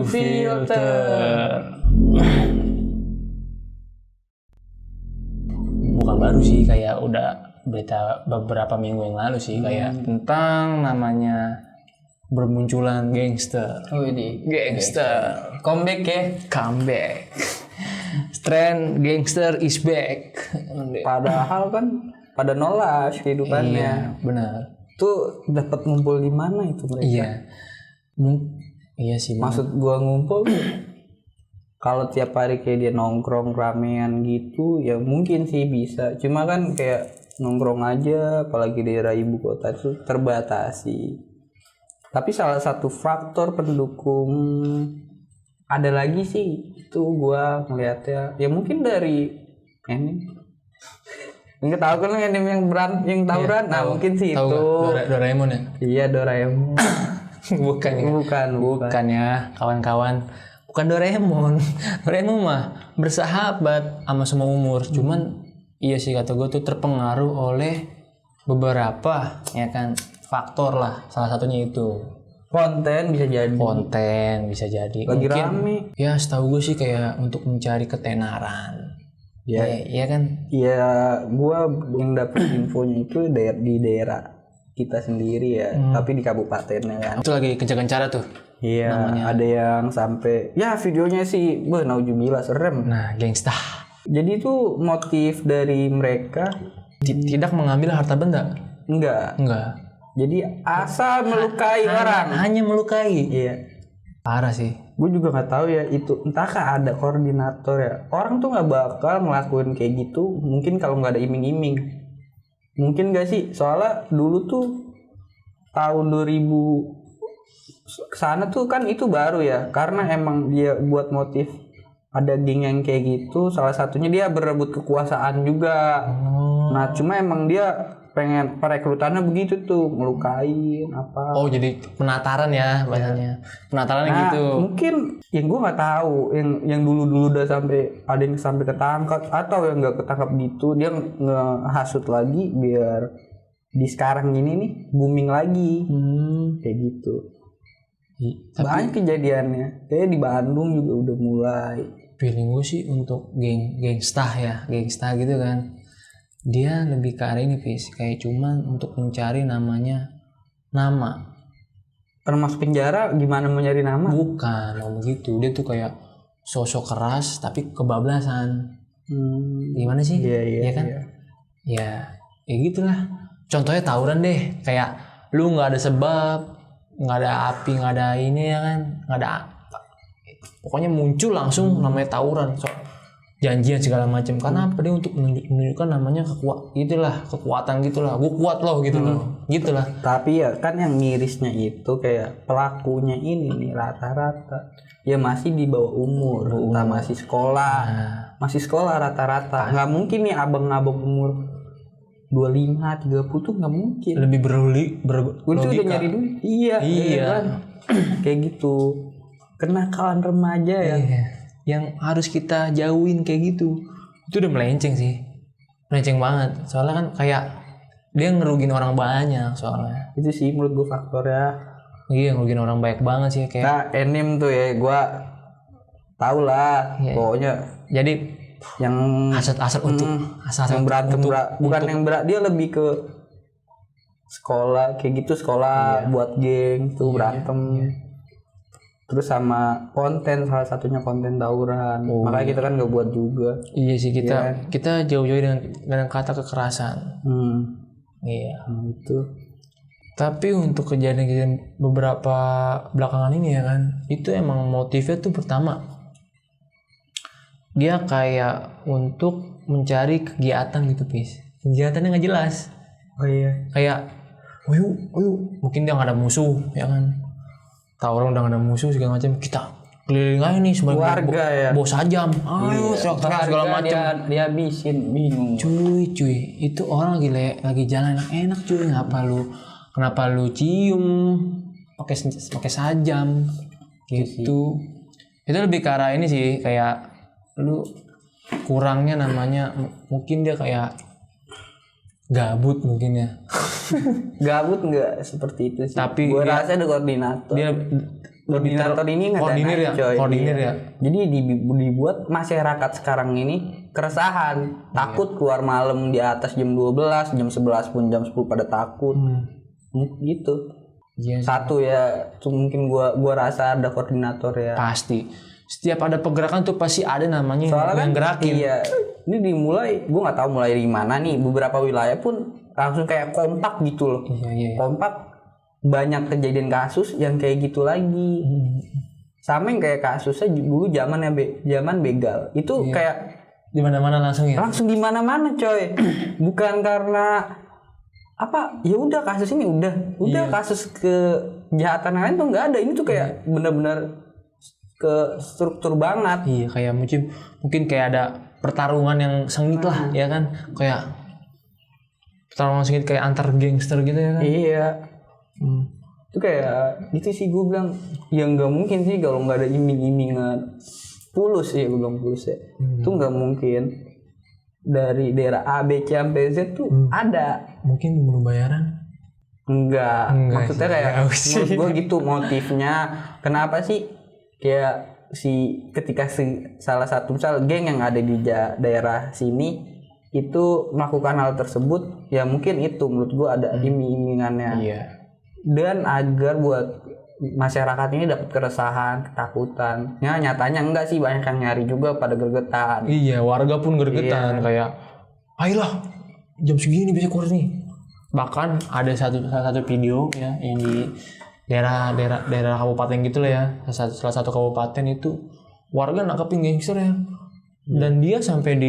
Filter. Bukan baru sih, kayak udah berita beberapa minggu yang lalu sih, kayak tentang namanya bermunculan gangster. Oh ini Gangster. comeback ya. Comeback. Trend gangster is back. Padahal kan pada nolak kehidupannya. Iya, benar. Tuh dapat ngumpul di mana itu mereka? Iya. Iya sih. Maksud gua ngumpul kalau tiap hari kayak dia nongkrong ramean gitu ya mungkin sih bisa. Cuma kan kayak nongkrong aja apalagi daerah ibu kota itu terbatasi. Tapi salah satu faktor pendukung ada lagi sih itu gua ngeliatnya ya mungkin dari ini nggak tahu kan anime yang tawuran. Nah mungkin sih Tahu itu nggak? Doraemon ya? iya Doraemon. Bukan ya? bukan ya kawan-kawan, bukan Doraemon. Doraemon mah bersahabat sama semua umur. Cuman iya sih kata gue tuh terpengaruh oleh beberapa ya kan faktor lah, salah satunya itu konten bisa jadi lagi lagi rame. ya setahu gue sih kayak untuk mencari ketenaran ya kan. Ya gua yang dapet infonya itu di daerah kita sendiri ya, tapi di kabupatennya kan. Itu lagi kencang-kencang tuh. Iya, ada yang sampai ya videonya sih, nauzubillah serem. Nah, gangsta. Jadi itu motif dari mereka Tidak mengambil harta benda. enggak. Jadi asal melukai orang. Hanya melukai. Iya. Parah sih. Gue juga nggak tahu ya itu entahkah ada koordinator ya. Orang tuh nggak bakal ngelakuin kayak gitu. Mungkin kalau nggak ada iming-iming. Mungkin gak sih? Soalnya dulu tuh tahun 2000 sana tuh kan itu baru ya. Karena emang dia buat motif ada geng yang kayak gitu. Salah satunya dia berebut kekuasaan juga. Nah cuma emang dia pengen perekrutannya begitu tuh, ngelukain apa. Oh jadi penataran ya bahasanya. Penatarannya Nah, gitu. mungkin yang gue nggak tahu yang dulu udah sampai ada yang sampai ketangkap atau yang nggak ketangkap gitu dia ngehasut lagi biar di sekarang ini nih booming lagi kayak gitu. Banyak kejadiannya kayak di Bandung juga udah mulai. Feeling gue sih untuk gangsta gitu kan, dia lebih ke arah ini kayak cuman untuk mencari nama. Termasuk penjara gimana mau nyari nama? Bukan begitu, dia tuh kayak sosok keras tapi kebablasan. Gimana sih? Iya kan? Ya gitulah. Contohnya tawuran deh, kayak lu nggak ada sebab, nggak ada api, nggak ada ini ya kan, nggak ada pokoknya muncul langsung namanya tawuran, janjian segala macam. Karena apa? Dia untuk menunjukkan namanya kekuatan gitulah, gue kuat loh gitulah. Tapi ya kan yang mirisnya itu kayak pelakunya ini nih rata-rata ya masih di bawah umur. Entah masih sekolah rata-rata. Nggak mungkin nih abang-abang umur 25, 30 tuh nggak mungkin. Lebih Itu udah nyari duit. Iya kan? Kayak gitu. Kenakalan remaja ya. Iya. Yang harus kita jauhin kayak gitu. Itu udah melenceng sih. Melenceng banget. Soalnya kan kayak dia ngerugin orang banyak soalnya. Itu sih menurut gue faktornya. Iya, ngerugin orang banyak banget sih kayak. Nah, anime tuh ya gue tau lah. Iya. Pokoknya jadi yang asal yang berantem bukan yang berat, dia lebih ke sekolah kayak gitu, buat geng tuh berantem. Terus sama konten, salah satunya konten tawuran. Makanya kita kan nggak buat juga. Iya sih, kita jauh-jauh dengan kata kekerasan. Iya. Itu. Tapi untuk kejadian beberapa belakangan ini ya kan, itu emang motifnya tuh pertama dia kayak untuk mencari kegiatan gitu, kegiatannya nggak jelas. Oh iya. Kayak, ayo, mungkin dia nggak ada musuh, ya kan? Tawuran udah nggak ada musuh segala macam, kita keliling aja nih sebagai warga ya. Bawa sajam, ayo segala macam. Dia habisin, bingung. Cuy, itu orang lagi jalan enak cuy, kenapa lu cium pakai sajam gitu. Itu lebih ke arah ini sih, kayak lu kurangnya namanya mungkin dia kayak gabut mungkin ya. Gabut nggak seperti itu sih. Tapi gue rasa ada koordinator. koordinator ini nggak koordinir ya, coy. koordinir Iya. ya. Jadi dibuat masyarakat sekarang ini keresahan, takut keluar malam di atas jam 12, jam 11 pun jam 10 pada takut. Gitu. Iya. Satu ya, itu mungkin gua rasa ada koordinator ya. Pasti. Setiap ada pergerakan tuh pasti ada namanya Soalnya yang kan gerakin. iya, ini dimulai, gua nggak tahu mulai dari mana nih. Beberapa wilayah pun langsung kayak kompak gitu loh. Iya. Kompak, banyak kejadian kasus yang kayak gitu lagi. Sama yang kayak kasusnya dulu zaman begal. Itu kayak Di mana-mana langsung ya. langsung di mana-mana coy. Bukan karena apa? Ya udah kasus ini udah kasus kejahatan lain tuh nggak ada. Ini tuh kayak benar-benar ke struktur banget. Iya, kayak mungkin kayak ada pertarungan yang sengit lah, ya kan? Kayak pertarungan sengit kayak antar gangster gitu ya kan? Iya. Itu kayak gitu sih gue bilang, ya nggak mungkin sih kalau nggak ada iming-imingan Pulus ya, gue bilang Pulus ya. Itu nggak mungkin dari daerah A, B, C sampai Z tuh ada. Mungkin bunuh bayaran. Enggak maksudnya sih, kayak enggak sih. menurut gue gitu motifnya. Kenapa sih kayak ketika salah satu misal geng yang ada di daerah sini itu melakukan hal tersebut, ya mungkin itu menurut gue ada iming-imingannya. Iya. Dan agar buat masyarakat ini dapat keresahan, ketakutan. Ya nyatanya enggak sih, banyak yang nyari juga pada gergetan. Iya, warga pun gergetan kayak, ayolah jam segini bisa keluar nih. Bahkan ada salah satu video ya yang di daerah kabupaten gitu lah ya, salah satu kabupaten itu warga nangkepin gangster ya. Dan dia sampai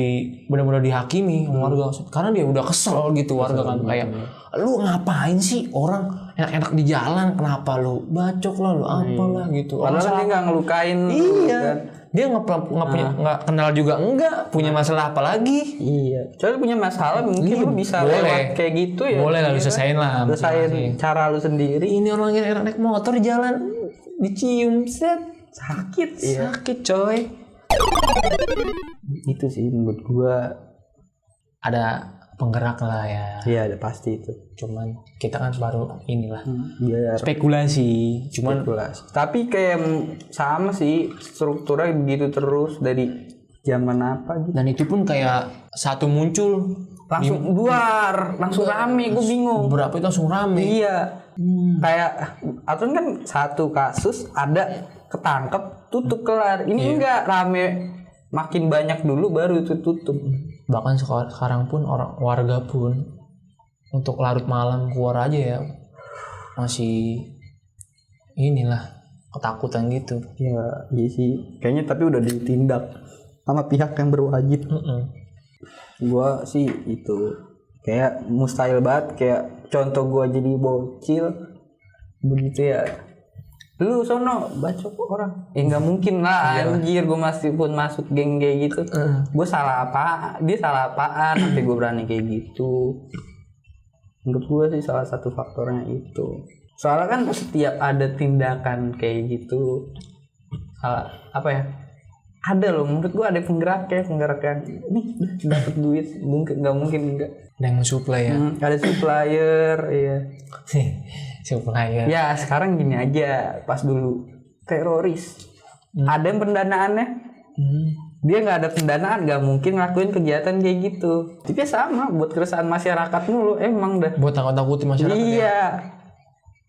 benar-benar dihakimi sama warga karena dia udah kesel gitu warga kan kayak lu ngapain sih orang enak-enak di jalan, kenapa lu bacok lah, lu apalah gitu. Padahal dia nggak ngelukain. Iya. Kan? Dia nggak kenal juga, enggak punya masalah apa lagi. Iya. Soalnya punya masalah mungkin lu bisa lewat kayak gitu ya. Boleh lah, lu selesain lah. Selesain cara lu sendiri. Ini orang yang enak naik motor di jalan dicium set sakit, sakit coy. Itu sih menurut gua ada penggerak lah ya. Iya, ada pasti itu. Cuman kita kan baru inilah Biar spekulasi. Cuman tapi kayak sama sih strukturnya begitu terus dari zaman apa gitu. dan itu pun kayak satu muncul Langsung luar, langsung rame, gue bingung. berapa itu langsung rame. Iya. Kayak atau kan satu kasus ada ketangkep tutup kelar. Ini enggak rame, makin banyak dulu baru itu tutup. Bahkan sekarang pun warga pun untuk larut malam keluar aja ya masih inilah ketakutan gitu. Ya, iya sih. Kayaknya tapi udah ditindak sama pihak yang berwajib. Gua sih itu kayak mustahil banget, kayak contoh gua jadi bocil begitu ya. Lu sono bacok orang. Nggak mungkin lah anjir, gua pun masuk geng kayak gitu. Gua salah apa? Dia salah apaan sampai gua berani kayak gitu. Menurut gua sih salah satu faktornya itu. Soalnya kan setiap ada tindakan kayak gitu, apa ya? Ada loh, menurut gua ada penggerak yang nih dapat duit, mungkin nggak mungkin enggak. Ada yang mensuplai ya. Ada supplier, iya. Supplier. Ya sekarang gini aja, pas dulu teroris, ada yang pendanaannya. Dia nggak ada pendanaan, nggak mungkin ngelakuin kegiatan kayak gitu. Tapi sama buat keresahan masyarakat mulu, emang dah. Buat takut-takutin masyarakat. Iya.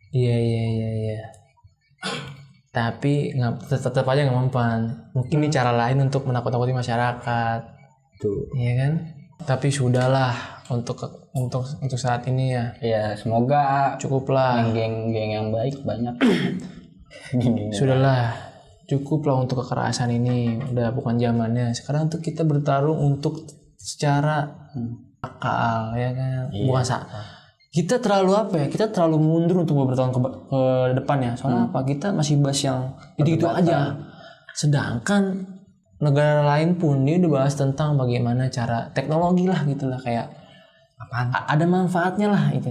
Iya. Tapi tetap aja nggak mempan. Mungkin ini cara lain untuk menakut-takuti masyarakat. Tuh. Iya kan? Tapi sudahlah untuk saat ini ya. Ya semoga Cukuplah. geng-geng yang baik banyak. Sudahlah. Cukuplah untuk kekerasan ini. Udah bukan zamannya. Sekarang tuh kita bertarung untuk secara akal ya kan. Bukan kita terlalu kita terlalu mundur untuk beberapa tahun ke depan ya. Soalnya apa? Kita masih bahas yang itu aja. Sedangkan negara lain pun dia udah bahas tentang bagaimana cara teknologi lah gitu lah, kayak ada manfaatnya lah itu.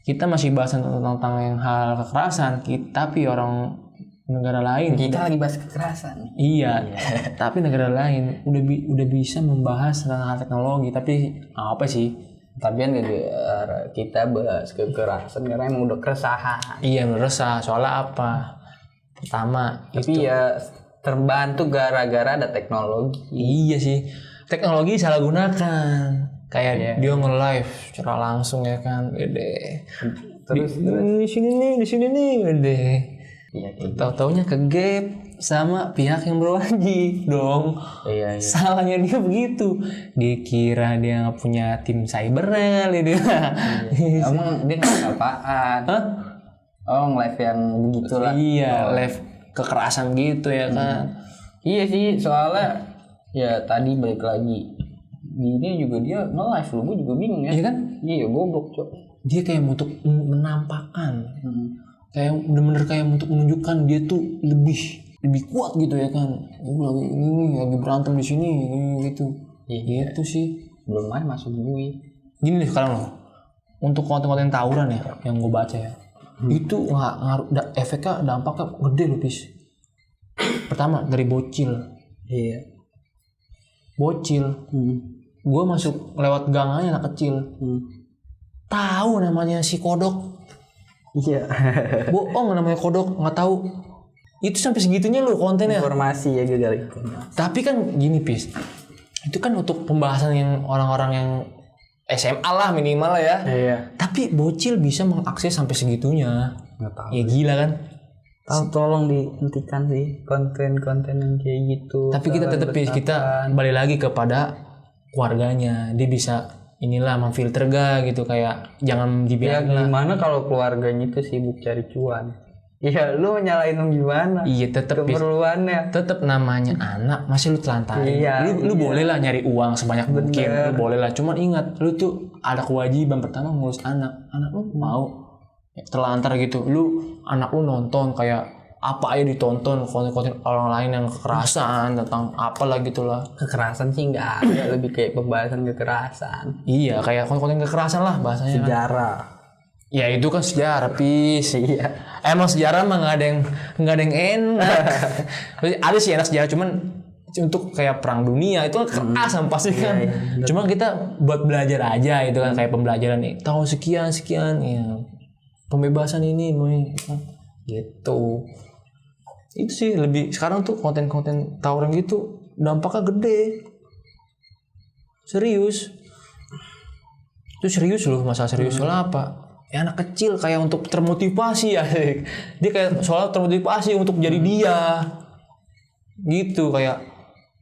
Kita masih bahas tentang yang hal kekerasan, tapi orang negara lain kita lagi bahas kekerasan. Iya. Tapi negara lain udah bisa membahas tentang hal teknologi, tapi apa sih? Tapi kan kita bahas kekerasan karena emang udah keresahan. Iya, resah. Soalnya apa? pertama. Tapi ya terbantu gara-gara ada teknologi. Iya sih, teknologi salah gunakan. Kayak dia nge-live secara langsung ya kan, gede. Terus Di sini nih, gede. iya Tahu-taunya ke gap sama pihak yang berwajib dong. iya. Salahnya dia begitu. Dikira dia nggak punya tim cyber kali dia. Emang dia nggak apaan? Hah? Oh, live yang begitulah. Iya, live kekerasan gitu ya kan. Iya sih, soalnya ya tadi balik lagi. Ini juga dia nge-live lu, gue juga bingung ya. Iya kan? Iya, goblok, Cok. Dia kayak untuk menampakkan. Kayak bener-bener kayak untuk menunjukkan dia tuh lebih kuat gitu ya kan. Lagi ini lagi berantem di sini gitu. Iya. Gitu sih. Belum main masuk gue. Gini nih sekarang loh. Untuk konten-konten tawuran ya yang gue baca ya. Itu nggak ngaruh, efeknya dampaknya gede loh Pis. Pertama dari bocil. Iya. Bocil. Gue masuk lewat gang aja anak kecil. Tahu namanya si kodok. Iya. Bohong namanya kodok, nggak tahu. Itu sampai segitunya loh kontennya. Informasi ya gagal itu. Tapi kan gini Pis. Itu kan untuk pembahasan yang orang-orang yang SMA lah minimal ya. Iya. Tapi bocil bisa mengakses sampai segitunya. Nggak tahu. Ya gila kan. Tolong dihentikan sih konten-konten yang kayak gitu. Tapi kita tetap kita balik lagi kepada keluarganya. Dia bisa inilah memfilter gak gitu, kayak jangan Ya dibiarin lah. gimana kalau keluarganya itu sibuk cari cuan? Iya, lu nyalain dong gimana? Iya tetap Keperluannya. tetap namanya anak, masih lu telantarin. Iya, lu boleh lah nyari uang sebanyak mungkin, lu Bener. boleh lah. Cuman ingat, lu tuh ada kewajiban pertama ngurus anak. Anak lu mau terlantar gitu. Lu anak lu nonton kayak apa aja ditonton konten-konten orang lain yang kekerasan tentang apalah gitulah. Kekerasan sih nggak ada, lebih kayak pembahasan kekerasan. Iya, kayak konten kekerasan lah bahasanya kan. Sejarah. Ya itu kan sejarah, Pis. Iya. Emang sejarah mah nggak ada yang enak. Ada sih enak sejarah, cuman untuk kayak perang dunia itu kan keras pasti kan. Cuma kita buat belajar aja itu kan, kayak pembelajaran nih. Tahu sekian ya. Pembebasan ini gitu. Itu sih lebih sekarang tuh konten-konten tawuran gitu dampaknya gede. Serius. Itu serius loh, masalah serius. Soalnya apa? Ya anak kecil kayak untuk termotivasi ya. Dia kayak soalnya termotivasi untuk jadi dia. Gitu kayak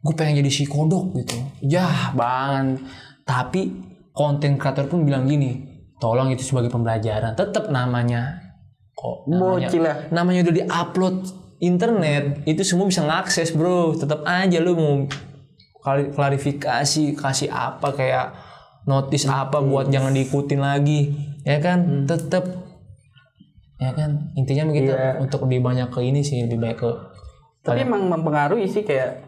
gue pengen jadi si kodok gitu. Yah banget. Tapi konten kreator pun bilang gini, tolong itu sebagai pembelajaran. Tetap namanya kok Bocil lah. namanya udah diupload internet, itu semua bisa ngakses bro. Tetap aja lu mau klarifikasi kasih apa kayak notis apa buat jangan diikutin lagi ya kan. Tetap ya kan, intinya begitu. Untuk lebih banyak ke ini sih, lebih baik ke Tapi emang mempengaruhi sih, kayak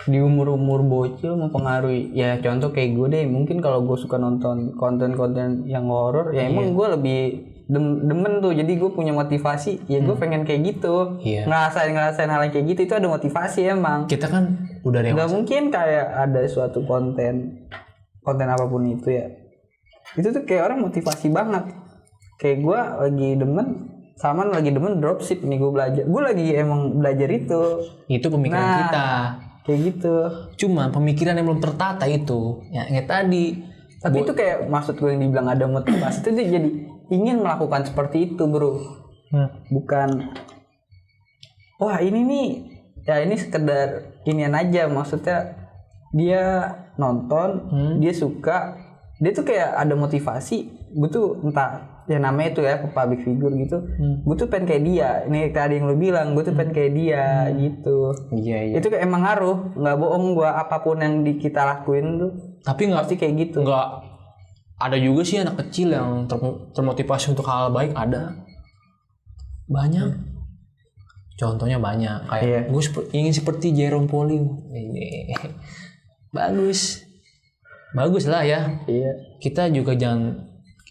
di umur-umur bocil mempengaruhi. Ya contoh kayak gue deh, mungkin kalau gue suka nonton konten-konten yang horor, ya emang gue lebih demen tuh. Jadi gue punya motivasi, ya gue pengen kayak gitu. Ngerasain hal yang kayak gitu, itu ada motivasi emang. kita kan udah dewasa. Nggak mungkin kayak ada suatu konten apapun itu ya, itu tuh kayak orang motivasi banget. Kayak gue lagi demen, Saman lagi demen dropship nih, gue lagi emang belajar itu Pemikiran kita kayak gitu. cuma pemikiran yang belum tertata itu ya kayak tadi. Tapi itu kayak maksud gue yang dibilang ada motivasi itu, dia jadi ingin melakukan seperti itu bro. Bukan wah ini nih ya ini sekedar inian aja, maksudnya dia nonton, dia suka, dia tuh kayak ada motivasi. Gue tuh entah ya namanya itu ya public figure gitu, gue tuh pengen kayak dia. Ini tadi yang lu bilang, gue tuh pengen kayak dia gitu. Iya. Itu kayak emang ngaruh, nggak bohong gue, apapun yang kita lakuin tuh Tapi nggak pasti kayak gitu. nggak ada juga sih anak kecil yang termotivasi untuk hal baik, ada banyak. Contohnya banyak kayak gue ingin seperti Jerome Pauline. Ini bagus lah ya. Iya. Kita juga jangan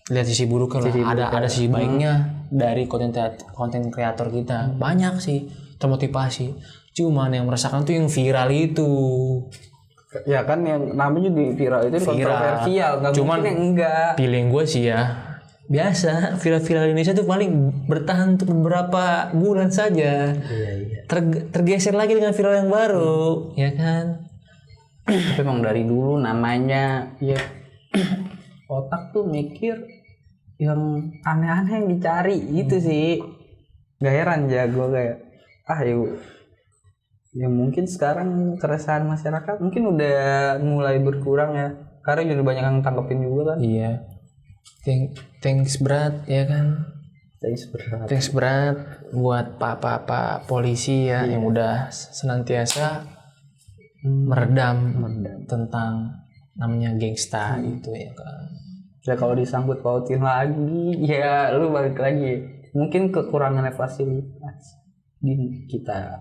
lihat sisi buruknya lah. Ada sisi baiknya dari konten kreator kita. Banyak sih termotivasi. Cuman yang merasakan tuh yang viral itu. Ya kan yang namanya juga viral itu kontroversial, nggak cuman mungkin yang enggak. Feeling gue sih ya, biasa viral-viral Indonesia tuh paling bertahan untuk beberapa bulan saja. Iya. Tergeser lagi dengan viral yang baru, ya kan? Tapi emang dari dulu namanya ya otak tuh mikir yang aneh-aneh yang dicari gitu sih. Gak heran jago kayak yuk. Ya mungkin sekarang keresahan masyarakat mungkin udah mulai berkurang ya. Karena udah banyak yang tangkepin juga kan. Iya. Thanks berat ya kan. Thanks berat buat pak polisi ya yang udah senantiasa meredam tentang namanya gangsta gitu ya kan. Ya kalau disangkut pautin lagi ya lu balik lagi. Mungkin kekurangan fasilitas di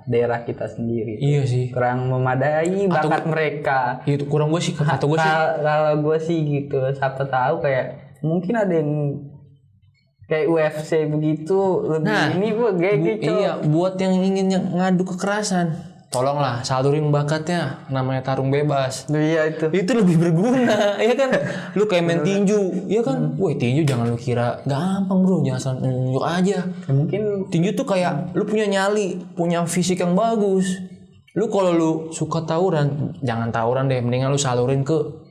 daerah kita sendiri. Iya sih. Kurang memadai bakat mereka. Itu kurang gue sih kata gue sih. Kalau gue sih gitu, siapa tahu kayak mungkin ada yang kayak UFC begitu lebih ini gitu. Iya, buat yang ingin ngadu kekerasan, tolonglah salurin bakatnya, namanya tarung bebas. Iya itu lebih berguna, ya kan? Lu kayak main tinju, ya kan? Woi tinju jangan lu kira gampang bro, jangan nunjuk aja. Ya, mungkin tinju tuh kayak lu punya nyali, punya fisik yang bagus. Lu kalau lu suka tawuran, jangan tawuran deh, mendingan lu salurin ke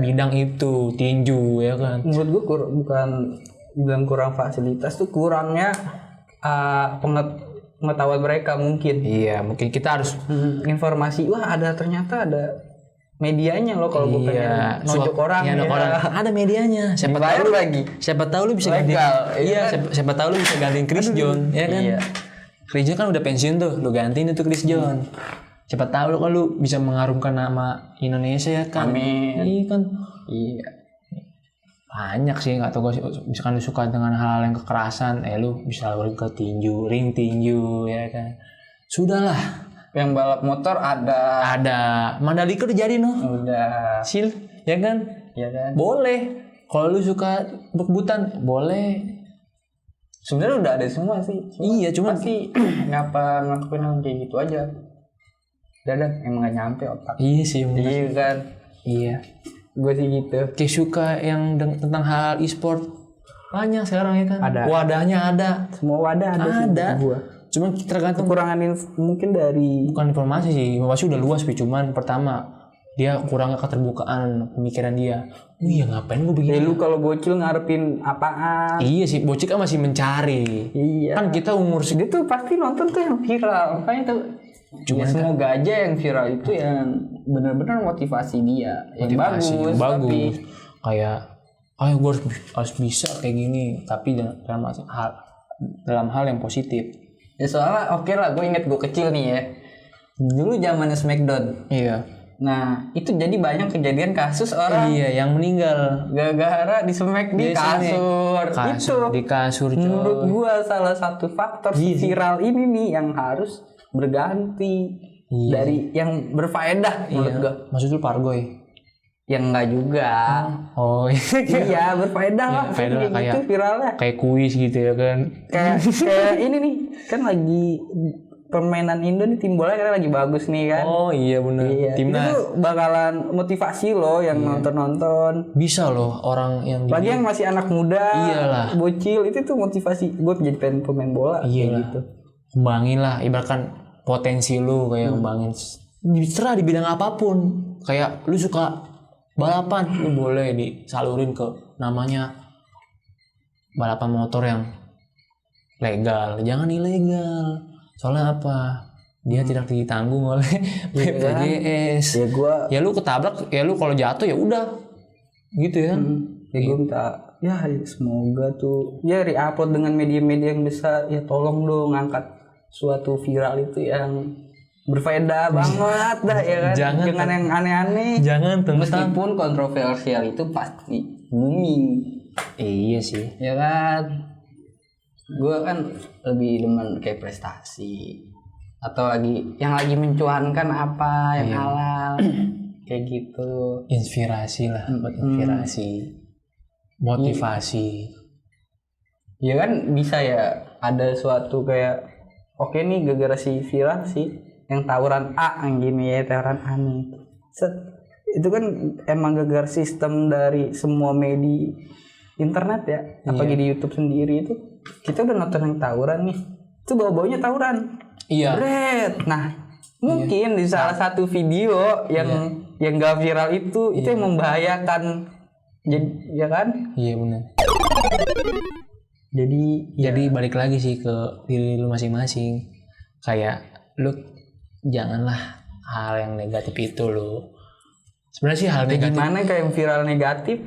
bidang itu, tinju ya kan. Menurut gue bukan bilang kurang fasilitas tuh kurangnya pengetahuan mereka mungkin. Iya, mungkin kita harus informasi. Wah, ternyata ada medianya loh kalau gue pengen nonjok orang. Ada medianya. Siapa tahu lu bisa ganti. Iya, siapa tahu lu bisa gantiin Chris John, ya kan? Iya. Chris John kan udah pensiun tuh, lu gantiin itu Chris John. Siapa tahu lu kan lu bisa mengharumkan nama Indonesia ya kan. Amin. Iya kan. Iya. Banyak sih, nggak tahu gue misalkan lu suka dengan hal yang kekerasan, lu bisa lari ke tinju, ring tinju ya kan. Sudahlah. Yang balap motor ada. Mandalika udah jadi Udah. Sil, ya kan? Iya kan. Boleh. Kalau lu suka berkebutan, boleh. Sebenarnya udah ada semua sih. Iya, cuma pasti ngapa ngelakuin hal kayak gitu aja. Dadah, emang gak nyampe otak. Iya sih. Iya kan. Iya. Gue sih gitu. Kayak suka yang tentang hal e-sport banyak sekarang ya kan. Ada. Wadahnya ada. Semua wadah ada. Cuma tergantung kekurangan mungkin dari bukan informasi sih. Informasi udah luas, cuman pertama dia kurangnya keterbukaan pemikiran dia. Iya ngapain gue begini? Lu kalau bocil ngarepin apaan? Iya sih, bocil kan masih mencari. Iya. Kan kita umur dia tuh pasti nonton tuh yang viral. Makanya tuh cuma semoga aja yang viral itu yang benar-benar motivasi dia yang bagus. Tapi kayak gue harus bisa kayak gini, tapi dalam hal yang positif. Ya soalnya oke lah, gue inget gue kecil nih ya. Dulu zamannya Smackdown. Iya. Nah, itu jadi banyak kejadian kasus orang yang meninggal gara-gara di smack di kasur. Itu di kasur. Menurut gua salah satu faktor viral ini nih yang harus berganti dari yang berfaedah menurut gua. Maksud lu Pargoy? Yang enggak juga. Oh iya berfaedah lah. Kayak gitu viralnya. Kayak kuis gitu ya kan. Kayak ini nih kan lagi permainan Indo nih tim bola kan lagi bagus nih kan. Oh iya benar. Iya. Timnas itu bakalan motivasi loh yang nonton. Bisa loh orang yang lagi yang masih anak muda. Iyalah. Bocil itu tuh motivasi gue jadi pengen pemain bola. Iya gitu. Kembangin lah ibaratkan potensi lu kayak kembangin. Terserah di bidang apapun. Kayak lu suka balapan lu boleh disalurin ke namanya balapan motor yang legal, jangan ilegal. Soalnya apa? Dia tidak ditanggung oleh BPJS. Ya lu ketabrak, ya lu kalau jatuh ya udah. Gitu ya. Ya gue minta ya semoga tuh ya re-upload dengan media-media yang besar, ya tolong dong ngangkat suatu viral itu yang berfaedah banget dah ya kan. Jangan yang aneh-aneh. Jangan meskipun kontroversial itu pasti booming. Iya sih. Ya kan. Gue kan lebih demen kayak prestasi atau yang lagi mencuankan apa yang halal kayak gitu. Inspirasi lah, inspirasi, motivasi. Ya kan bisa ya ada suatu kayak oke nih gara-gara si viral sih yang tawuran A yang gini ya tawuran A nih. Itu kan emang gara-gara sistem dari semua media internet ya, apalagi di YouTube sendiri itu kita udah nonton yang tawuran nih, itu bau-baunya tawuran. Iya. Bret. Nah, mungkin di salah satu video yang gak viral itu yang membahayakan. Jadi, ya kan? Iya benar. Jadi Balik lagi sih ke diri lu masing-masing. Kayak lu janganlah hal yang negatif itu lu. Sebenarnya sih hal negatif. gimana kayak yang viral negatif?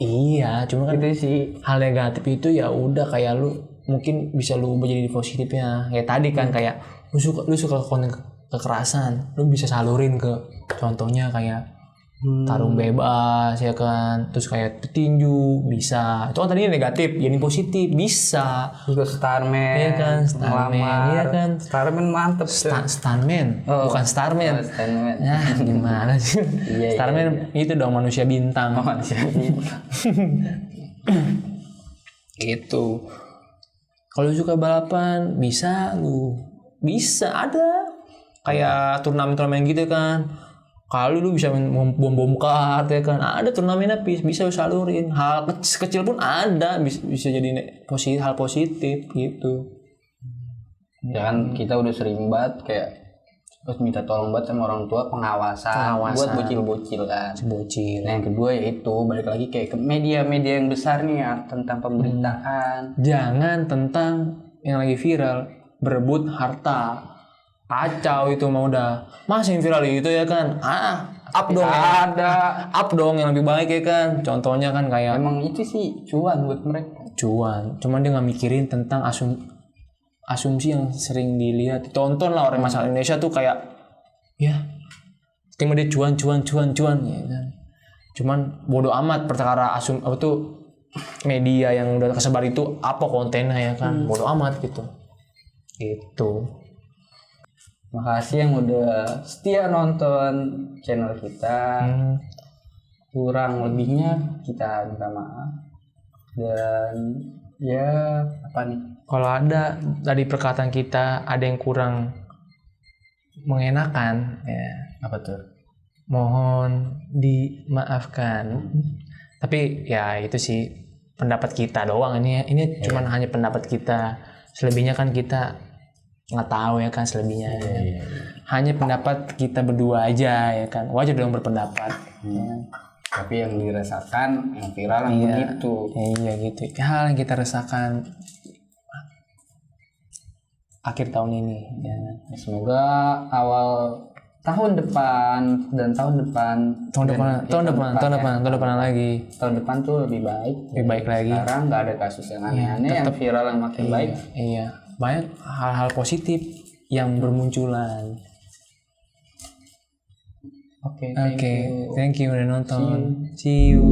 Iya, cuma kan Itu sih. hal negatif itu ya udah kayak lu mungkin bisa lu ubah jadi positifnya. Kayak tadi kan kayak lu suka konten kekerasan, lu bisa salurin ke contohnya kayak tarung bebas ya kan, terus kayak petinju bisa. Itu kan tadinya negatif, jadi positif bisa. Juga Starman. Iya kan, Starman. Iya kan. Starman mantep. Starman, bukan Starman. Starman. Nah, gimana sih? Iya, Starman itu dong manusia bintang. Gitu. Kalau suka balapan bisa lu. Bisa ada. Kayak turnamen-turnamen gitu kan. Kalau lu bisa bom kart ya kan. Ada turnamennya bisa lu salurin. Hal kecil pun ada bisa jadi hal positif gitu. Ya kan kita udah sering banget kayak terus minta tolong banget sama orang tua pengawasan. Buat bocil-bocil kan. Bocil. Nah yang kedua yaitu balik lagi kayak ke media-media yang besar nih ya tentang pemberitaan. Jangan tentang yang lagi viral berebut harta. Kacau itu mah udah. Masih yang viral itu ya kan. Up dong. Up dong yang lebih baik ya kan. Contohnya kan kayak Emang itu sih cuan buat mereka. Cuan. Cuman dia nggak mikirin tentang asumsi yang sering dilihat. Tonton lah orang masalah Indonesia tuh kayak ya cuma dia cuan ya kan. Cuman bodoh amat perkara media yang udah kesebar itu apa kontennya ya kan. Bodoh amat gitu. Gitu. Makasih yang udah setia nonton channel kita. Kurang lebihnya kita minta maaf. Dan ya apa nih? Kalau ada dari perkataan kita ada yang kurang mengenakan, ya Apa tuh? mohon dimaafkan. Tapi ya itu sih pendapat kita doang ini cuman hanya pendapat kita. Selebihnya kan kita nggak tahu ya kan selebihnya. Hanya pendapat kita berdua aja ya kan. Wajar dong berpendapat. Tapi yang dirasakan yang viral yang begitu. Iya gitu. Hal yang kita rasakan akhir tahun ini ya. Semoga awal tahun depan dan tahun depan lagi. Tahun depan tuh lebih baik lagi. Sekarang nggak ada kasus yang aneh-aneh, yang viral yang makin baik. Iya, banyak hal-hal positif yang bermunculan. Oke, thank you udah nonton. See you.